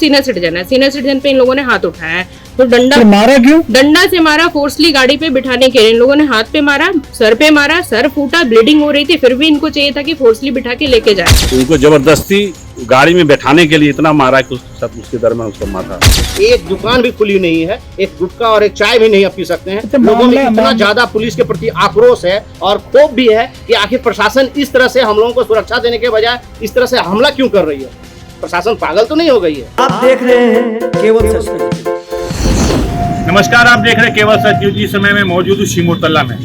Senior citizen है, senior citizen पे इन लोगों ने हाथ उठाया है। तो डंडा मारा क्यों? डंडा से मारा, फोर्सली गाड़ी पे बिठाने के लिए इन लोगों ने हाथ पे मारा, सर फूटा, ब्लीडिंग हो रही थी, फिर भी इनको चाहिए था कि फोर्सली बिठा के लेके जाए। उनको जबरदस्ती गाड़ी में बैठाने के लिए इतना मारा कि उसके दरमियान उसको मारा। एक दुकान भी खुली नहीं है, एक गुटखा और एक चाय भी नहीं आप पी सकते हैं। लोगों में इतना ज्यादा पुलिस के प्रति आक्रोश है और क्षोभ भी है कि आखिर प्रशासन इस तरह से हम लोगों को सुरक्षा देने के बजाय इस तरह से हमला क्यों कर रही है। प्रशासन पागल तो नहीं हो गई है? आप देख रहे हैं केवल सच न्यूज। नमस्कार, आप देख रहे हैं केवल सच न्यूज। इस समय में मौजूद हूँ सिमुलतला में,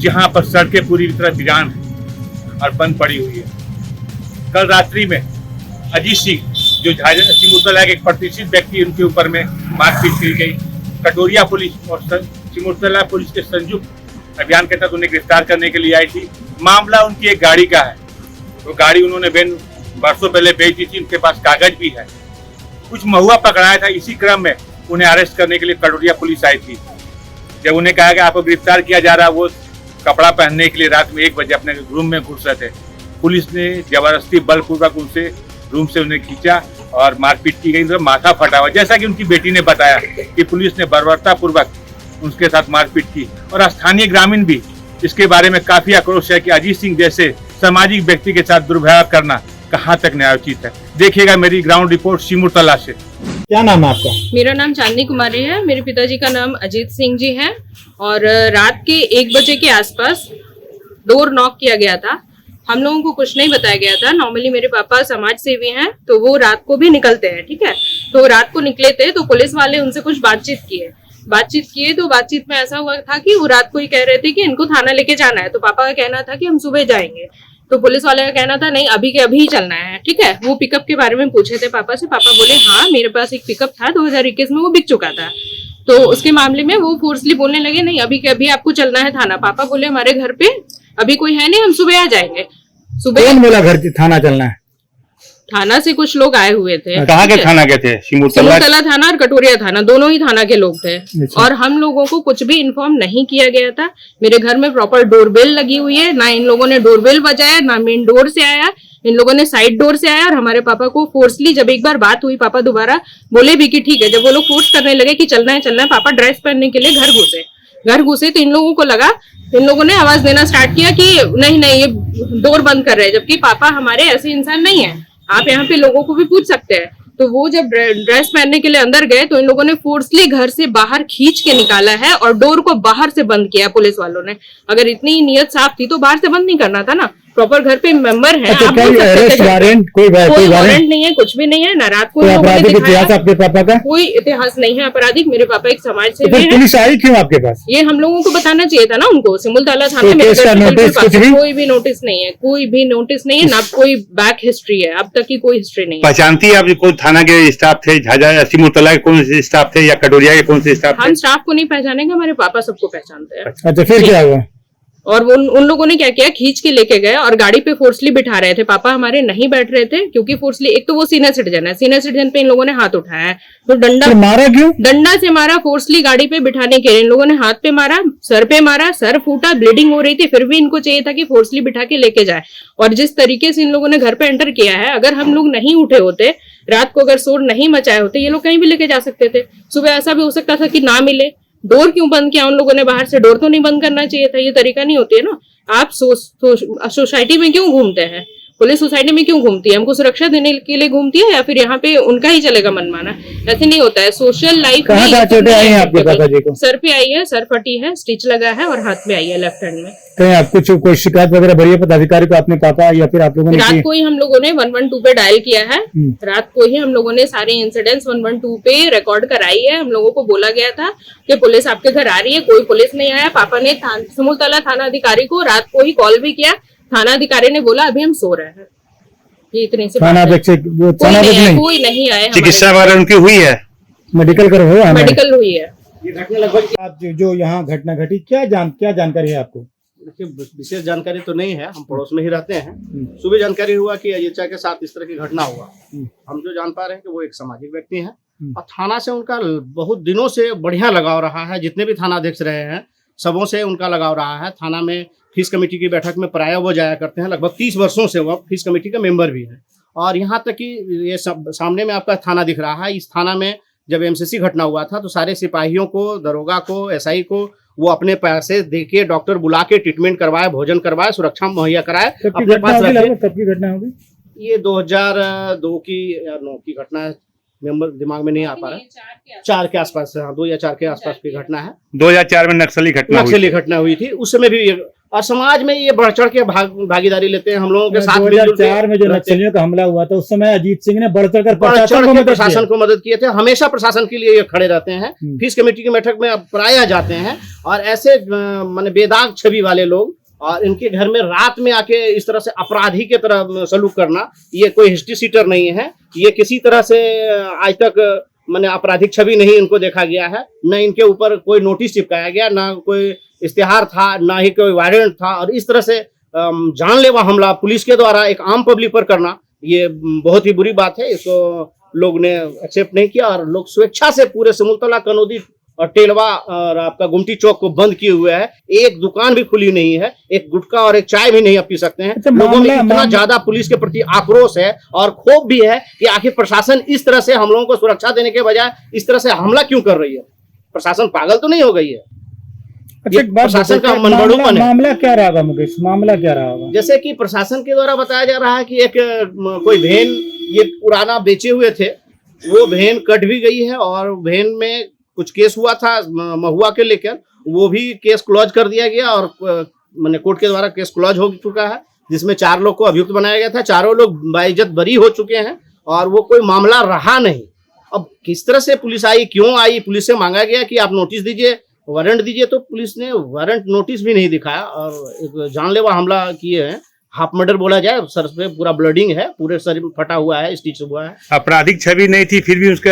जहाँ पर सड़कें पूरी तरह वीरान है और बंद पड़ी हुई है। कल रात्रि में अजीत सिंह जो सिमुलतला के एक प्रतिष्ठित व्यक्ति, उनके ऊपर में मारपीट की गई। कटोरिया पुलिस और सिमुलतला पुलिस के संयुक्त अभियान के तहत उन्हें गिरफ्तार करने के लिए आई थी। मामला उनकी एक गाड़ी का है। वो गाड़ी उन्होंने वर्षों पहले बेच दी थी, उनके पास कागज भी है। कुछ महुआ पकड़ाया था, इसी क्रम में उन्हें अरेस्ट करने के लिए कटोरिया पुलिस आई थी। जब उन्हें कहा कि आपको गिरफ्तार किया जा रहा है, वो कपड़ा पहनने के लिए रात में 1 बजे अपने रूम में घुस रहे थे। पुलिस ने जबरदस्ती बलपूर्वक उनसे रूम से उन्हें खींचा और मारपीट की गई, तो माथा फटा हुआ। जैसा कि उनकी बेटी ने बताया कि पुलिस ने बर्बरता पूर्वक उनके साथ मारपीट की और स्थानीय ग्रामीण भी इसके बारे में काफी आक्रोश है कि अजीत सिंह जैसे सामाजिक व्यक्ति के साथ दुर्व्यवहार करना कहाँ तक न्यायोचित है। देखिएगा मेरी ग्राउंड रिपोर्ट सिमुलतला से। क्या नाम है आपका? मेरा नाम चांदनी कुमारी है, मेरे पिताजी का नाम अजीत सिंह जी है। और रात के 1 बजे के आसपास डोर नॉक किया गया था। हम लोगों को कुछ नहीं बताया गया था। नॉर्मली मेरे पापा समाज सेवी हैं, तो वो रात को भी निकलते हैं, ठीक है। तो रात को निकले थे, तो पुलिस वाले उनसे कुछ बातचीत किए। तो बातचीत में ऐसा हुआ था कि वो रात को ही कह रहे थे कि इनको थाना लेके जाना है। तो पापा का कहना था कि हम सुबह जाएंगे। तो पुलिस वाले का कहना था नहीं, अभी के अभी ही चलना है, ठीक है। वो पिकअप के बारे में पूछे थे पापा से। पापा बोले हाँ, मेरे पास एक पिकअप था, 2021 में वो बिक चुका था। तो उसके मामले में वो फोर्सली बोलने लगे नहीं, अभी के अभी आपको चलना है थाना। पापा बोले हमारे घर पे अभी कोई है नहीं, हम सुबह आ जाएंगे। सुबह कौन बोला घर थाना चलना है? थाना से कुछ लोग आए हुए थे। कहाँ के थाना के थे? सिमुलतला थाना और कटोरिया थाना, दोनों ही थाना के लोग थे। और हम लोगों को कुछ भी इन्फॉर्म नहीं किया गया था। मेरे घर में प्रॉपर डोरबेल लगी हुई है, ना इन लोगों ने डोरबेल बजाया, ना मेन डोर से आया, इन लोगों ने साइड डोर से आया। और हमारे पापा को फोर्सली, जब एक बार बात हुई, पापा दोबारा बोले भी कि ठीक है, जब वो लोग फोर्स करने लगे कि चलना है, पापा ड्रेस पहनने के लिए घर घुसे तो इन लोगों को लगा, इन लोगों ने आवाज देना स्टार्ट किया कि नहीं ये डोर बंद कर रहे हैं। जबकि पापा हमारे ऐसे इंसान नहीं है, आप यहाँ पे लोगों को भी पूछ सकते हैं। तो वो जब ड्रेस पहनने के लिए अंदर गए, तो इन लोगों ने फोर्सली घर से बाहर खींच के निकाला है और डोर को बाहर से बंद किया पुलिस वालों ने। अगर इतनी नीयत साफ थी तो बाहर से बंद नहीं करना था ना। प्रॉपर घर पे मेंबर है। अच्छा, कोई अरेस्ट वारंट, कोई वारंट नहीं है, कुछ भी नहीं है ना। रात को आपराधिक इतिहास आपके पापा का? कोई इतिहास नहीं है आपराधिक। मेरे पापा एक समाज सेवी तो है। पुलिस आई क्यों आपके पास? ये हम लोगों को बताना चाहिए था ना उनको। सिमुलतला थाना में कोई भी नोटिस नहीं है, कोई भी नोटिस नहीं है, ना कोई बैक हिस्ट्री है, अब तक की कोई हिस्ट्री नहीं है। पहचानती है आप कोई थाना के स्टाफ थे? सिमुलतला के कौन से स्टाफ थे या कटोरिया के कौन से स्टाफ थे? हम स्टाफ को नहीं पहचानेंगे, हमारे पापा सबको पहचानते हैं। अच्छा, फिर क्या हुआ? और उन लोगों ने क्या किया, खींच के लेके गए और गाड़ी पे फोर्सली बिठा रहे थे। पापा हमारे नहीं बैठ रहे थे, क्योंकि फोर्सली, एक तो वो सीनियर सिटीजन है, सीनियर सिटीजन पे इन लोगों ने हाथ उठाया है। तो मारा क्यों? डंडा से मारा, फोर्सली गाड़ी पे बिठाने के लिए इन लोगों ने हाथ पे मारा, सर फूटा, ब्लीडिंग हो रही थी, फिर भी इनको चाहिए था कि फोर्सली बिठा के लेके जाए। और जिस तरीके से इन लोगों ने घर पे एंटर किया है, अगर हम लोग नहीं उठे होते, रात को अगर शोर नहीं मचाए होते, ये लोग कहीं भी लेके जा सकते थे। सुबह ऐसा भी हो सकता था कि ना मिले। डोर क्यों बंद किया उन लोगों ने? बाहर से डोर तो नहीं बंद करना चाहिए था, ये तरीका नहीं होती है ना। आप सोसाइटी में क्यों घूमते हैं? पुलिस सोसाइटी में क्यों घूमती है? हमको सुरक्षा देने के लिए घूमती है, या फिर यहाँ पे उनका ही चलेगा मनमाना? ऐसे नहीं होता है सोशल लाइफ में। चोटें आई हैं आपके पिताजी को? सर पे आई है, सर फटी है, स्टिच लगा है, और हाथ में आई है, लेफ्ट हैंड में। कहीं आपको कोई शिकायत वगैरह भरी है पदाधिकारी को आपने पापा या फिर आप लोगों ने? रात को ही हम लोगों ने 112 पे डायल किया है। रात को ही हम लोगों ने सारे इंसिडेंट्स 112 पे रिकॉर्ड कराई है। हम लोगों को बोला गया था कि पुलिस आपके घर आ रही है, कोई पुलिस नहीं आया। पापा ने सिमुलतला थाना अधिकारी को रात को ही कॉल भी किया। थाना अधिकारी ने बोला अभी हम सो रहे हैं। ये इतनी सी कोई नहीं आया। चिकित्सा वगैरह उनकी हुई है? मेडिकल मेडिकल हुई है। ये घटना लगभग, आप जो यहाँ घटना घटी, क्या जानकारी है आपको? देखिए, विशेष जानकारी तो नहीं है, हम पड़ोस में ही रहते हैं। सुबह जानकारी हुआ कि अजीचा के साथ इस तरह की घटना हुआ। हम जो जान पा रहे हैं कि वो एक सामाजिक व्यक्ति हैं और थाना से उनका बहुत दिनों से बढ़िया लगाव रहा है। जितने भी थाना अध्यक्ष रहे हैं, सबों से उनका लगाव रहा है। थाना में फीस कमेटी की बैठक में प्रायः वो जाया करते हैं। लगभग 30 वर्षों से वो फीस कमेटी का मेंबर भी है और यहाँ तक कि ये सब सामने में आपका थाना दिख रहा है, इस थाना में जब एमसीसी घटना हुआ था तो सारे सिपाहियों को, दरोगा को, एसआई को वो अपने पैसे देके डॉक्टर बुला के ट्रीटमेंट करवाए, भोजन करवाए, सुरक्षा मुहैया कराए, अपने पास रखे। कब की घटना होगी? ये 2002 की या 9 की घटना है, मेंबर दिमाग में नहीं आ पा रहा, 4 के आसपास, हाँ 2 या 4 के आसपास की घटना है। 2004 में नक्सली घटना हुई थी, उस समय भी और समाज में ये बढ़ चढ़ के भागीदारी लेते हैं हम लोगों के साथ। 2004 में जो नक्सलियों का हमला हुआ था उस समय अजीत सिंह ने बढ़ चढ़ कर प्रशासन को मदद किए थे, हमेशा प्रशासन के लिए ये खड़े रहते हैं। फीस कमेटी की बैठक में प्रायः जाते हैं और ऐसे माने बेदाग छवि वाले लोग और इनके घर में रात में आके इस तरह से अपराधी के तरह सलूक करना, ये कोई हिस्ट्री सीटर नहीं है। ये किसी तरह से आज तक मैंने आपराधिक छवि नहीं इनको देखा गया है, न इनके ऊपर कोई नोटिस चिपकाया गया, न कोई इश्तिहार था, ना ही कोई वारंट था। और इस तरह से जानलेवा हमला पुलिस के द्वारा एक आम पब्लिक पर करना, ये बहुत ही बुरी बात है। इसको लोग ने एक्सेप्ट नहीं किया और लोग स्वेच्छा से पूरे सिमुलतला, कनौदी और टेलवा और आपका गुमटी चौक को बंद किए हुए है। एक दुकान भी खुली नहीं है, एक गुटखा और एक चाय भी नहीं पी सकते हैं। लोगों में इतना ज्यादा पुलिस के प्रति आक्रोश है और क्षोभ भी है कि आखिर प्रशासन इस तरह से हम लोगों को सुरक्षा देने के बजाय इस तरह से हमला क्यों कर रही है। प्रशासन पागल तो नहीं हो गई है? प्रशासन का मनबड़ूपन है। मामला क्या रहा होगा मुकेश, मामला क्या रहा होगा? जैसे कि प्रशासन के द्वारा बताया जा रहा है कि एक कोई वैन ये पुराना बेचे हुए थे, वो वैन कट भी गई है और वैन में कुछ केस हुआ था महुआ के लेकर, वो भी केस क्लोज कर दिया गया और मैंने कोर्ट के द्वारा केस क्लोज हो चुका है, जिसमें 4 लोग को अभियुक्त बनाया गया था। चारों लोग बाइज्जत बरी हो चुके हैं और वो कोई मामला रहा नहीं। अब किस तरह से पुलिस आई, क्यों आई? पुलिस से मांगा गया कि आप नोटिस दीजिए, वारंट दीजिए, तो पुलिस ने वारंट नोटिस भी नहीं दिखाया और एक जानलेवा हमला किए हैं। हाफ मर्डर बोला जाए, सर पे पूरा ब्लडिंग है, पूरे शरीर फटा हुआ है, स्टिच हुआ है। आपराधिक छवि नहीं थी फिर भी उसके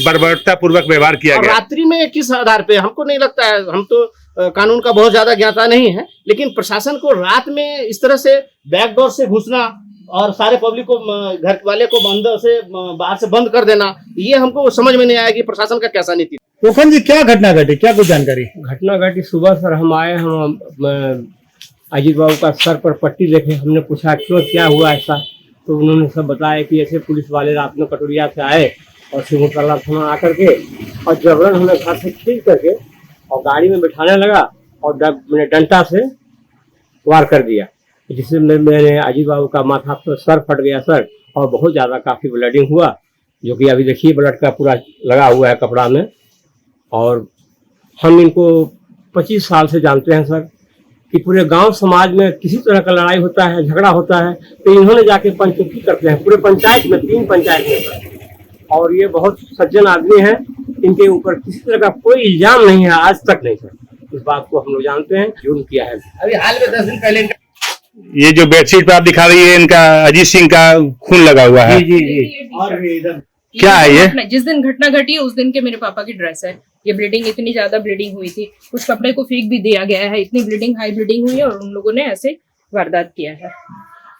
बर्बरता पूर्वक व्यवहार किया गया। रात्रि में किस आधार पे हमको नहीं लगता है, हम तो कानून का बहुत ज्यादा ज्ञाता नहीं है, लेकिन प्रशासन को रात में इस तरह से बैकडोर से घुसना और सारे पब्लिक को, घर वाले को अंदर से बाहर से बंद कर देना, ये हमको समझ में नहीं आया कि प्रशासन का कैसा नीति। रोशन जी, क्या घटना घटी, क्या कुछ जानकारी? घटना घटी सुबह सर, हम आए, हम अजीत बाबू का सर पर पट्टी देखे, हमने पूछा क्यों, क्या हुआ ऐसा, तो उन्होंने सब बताया कि ऐसे पुलिस वाले रात में कटोरिया से आए और सिमुलतला थाना आकर के और जबरन हमें घर से खींच करके और गाड़ी में बिठाने लगा और मैंने डंडा से वार कर दिया, जिससे मैंने अजीत बाबू का माथा पर सर फट गया सर, और बहुत ज़्यादा काफ़ी ब्लडिंग हुआ, जो कि अभी देखिए ब्लड का पूरा लगा हुआ है कपड़ा में। और हम इनको 25 साल से जानते हैं सर, कि पूरे गांव समाज में किसी तरह का लड़ाई होता है, झगड़ा होता है, तो इन्होंने जाके पंचायती करते हैं, पूरे पंचायत में 3 पंचायत में। और ये बहुत सज्जन आदमी हैं, इनके ऊपर किसी तरह का कोई इल्जाम नहीं है आज तक, नहीं सर, इस बात को हम लोग जानते हैं, जुर्म किया है। अभी हाल में 10 दिन पहले ये जो बेडशीट पे आप दिखा रही है, इनका अजीत सिंह का खून लगा हुआ है। जी जी जी। और इधर क्या है ये? जिस दिन घटना घटी है उस दिन के मेरे पापा की ड्रेस है। ये ब्लीडिंग, इतनी ज्यादा ब्लीडिंग हुई थी, कुछ कपड़े को फेंक भी दिया गया है, इतनी ब्लीडिंग, हाई ब्लीडिंग हुई है और उन लोगों ने ऐसे वारदात किया है।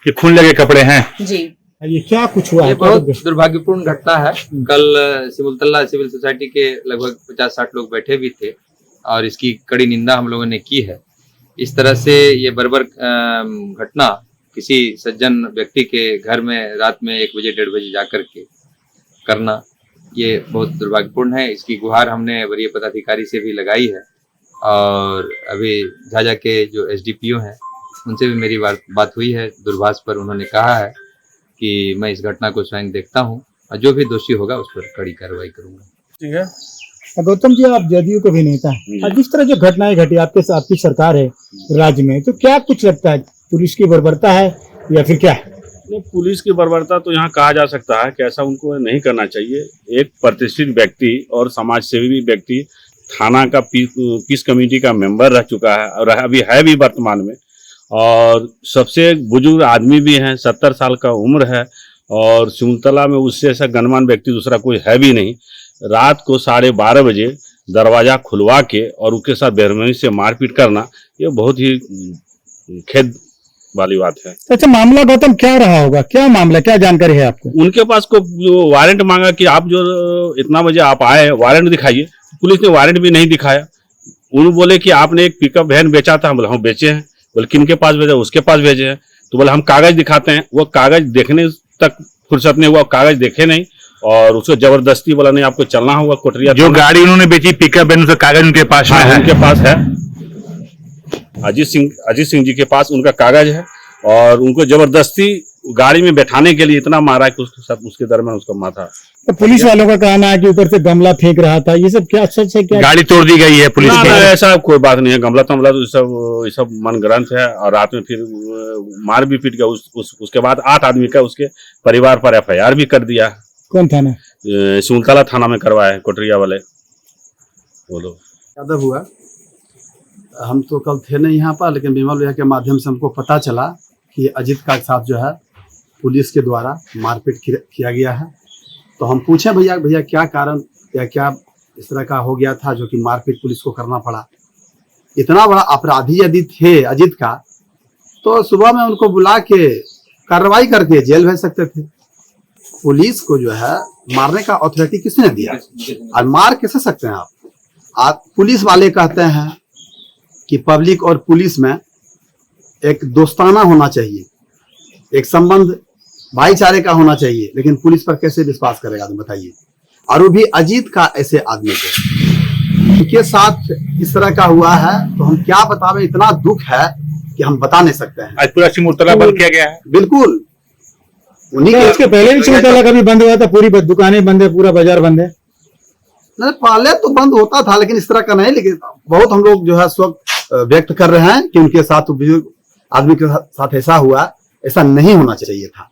ये खून लगे कपड़े हैं जी। ये क्या कुछ हुआ? ये बहुत दुर्भाग्यपूर्ण घटना है। कल सिमुलतला सिविल सोसाइटी के लगभग 50-60 लोग बैठे भी थे और इसकी कड़ी निंदा हम लोगों ने की है। इस तरह से ये बर्बर घटना किसी सज्जन व्यक्ति के घर में रात में 1 बजे 1:30 बजे जाकर के करना, ये बहुत दुर्भाग्यपूर्ण है। इसकी गुहार हमने वरीय पदाधिकारी से भी लगाई है और अभी झाझा के जो एसडीपीओ हैं उनसे भी मेरी बात हुई है दूरभाष पर। उन्होंने कहा है कि मैं इस घटना को स्वयं देखता हूं और जो भी दोषी होगा उस पर कड़ी कार्रवाई करूंगा। ठीक है गौतम जी, आप जदयू के भी नेता हैं, जिस तरह जो घटनाएं घटी आपकी सरकार है राज्य में, तो क्या कुछ लगता है, पुलिस की बर्बरता है या फिर क्या है? पुलिस की बर्बरता तो यहाँ कहा जा सकता है कि ऐसा उनको नहीं करना चाहिए। एक प्रतिष्ठित व्यक्ति और समाज सेवी व्यक्ति थाना का पीस कमेटी का मेंबर रह चुका है और अभी है भी वर्तमान में, और सबसे बुजुर्ग आदमी भी हैं, 70 साल का उम्र है और सिमुलतला में उससे ऐसा गणमान्य व्यक्ति दूसरा कोई है भी नहीं। रात को 12:30 बजे दरवाजा खुलवा के और उसके साथ बेरहमी से मारपीट करना, ये बहुत ही खेद वाली बात है। अच्छा, मामला गौतम क्या रहा होगा, क्या मामला, क्या जानकारी है आपको? उनके पास को वारंट मांगा कि आप जो इतना बजे आप आए वारंट दिखाइए, पुलिस ने वारंट भी नहीं दिखाया। उन्होंने बोले कि आपने एक पिकअप वैन बेचा था, हम बोले हम बेचे हैं। बोले किन के पास भेजा? उसके पास भेजे हैं। तो बोले हम कागज दिखाते हैं। वो कागज देखने तक फुर्सत नहीं हुआ, कागज देखे नहीं और उसको जबरदस्ती बोला नहीं आपको चलना होगा कोटरिया। जो गाड़ी उन्होंने बेची पिकअप वैन, उसका कागज उनके पास में है? उनके पास है, अजीत सिंह जी के पास उनका कागज है और उनको जबरदस्ती गाड़ी में बैठाने के लिए इतना मारा कि उसके दरमियान उसका माथा। तो पुलिस वालों का कहना है कि ऊपर से गमला फेंक रहा था, ये सब क्या सच है? क्या गाड़ी तोड़ दी गई है पुलिस ना, की? ना, ऐसा कोई बात नहीं है। गमला तमला तो ये सब मन ग्रंथ है। और रात में फिर मार भी पीट गया। उसके बाद 8 आदमी का उसके परिवार पर FIR भी कर दिया। कौन थाना? सिमुलतला थाना में करवाया है कोटरिया वाले वो लोग। यादव हुआ, हम तो कल थे नहीं यहाँ पर, लेकिन विमल भैया के माध्यम से हमको पता चला कि अजीत का साथ जो है पुलिस के द्वारा मारपीट किया गया है। तो हम पूछे भैया क्या कारण या क्या इस तरह का हो गया था जो कि मारपीट पुलिस को करना पड़ा। इतना बड़ा अपराधी यदि थे अजीत का तो सुबह में उनको बुला के कार्रवाई करके जेल भेज सकते थे। पुलिस को जो है मारने का अथॉरिटी किसने दिया और मार कैसे सकते हैं आप? पुलिस वाले कहते हैं कि पब्लिक और पुलिस में एक दोस्ताना होना चाहिए, एक संबंध भाईचारे का होना चाहिए, लेकिन पुलिस पर कैसे विश्वास करेगा आदमी बताइए? और वो भी अजीत का ऐसे आदमी को उनके साथ इस तरह का हुआ है तो हम क्या बतावें, इतना दुख है कि हम बता नहीं सकते हैं। आज पूरा सिमुलतला बंद किया गया है? बिल्कुल, उन्हीं तो के इसके पहले भी सिमुलतला कभी बंद हुआ था? पूरी दुकानें बंद है, पूरा बाजार बंद है? नहीं, पहले तो बंद होता था लेकिन इस तरह का नहीं। लेकिन बहुत हम लोग जो है शोक व्यक्त कर रहे हैं कि उनके साथ आदमी के साथ ऐसा हुआ, ऐसा नहीं होना चाहिए था।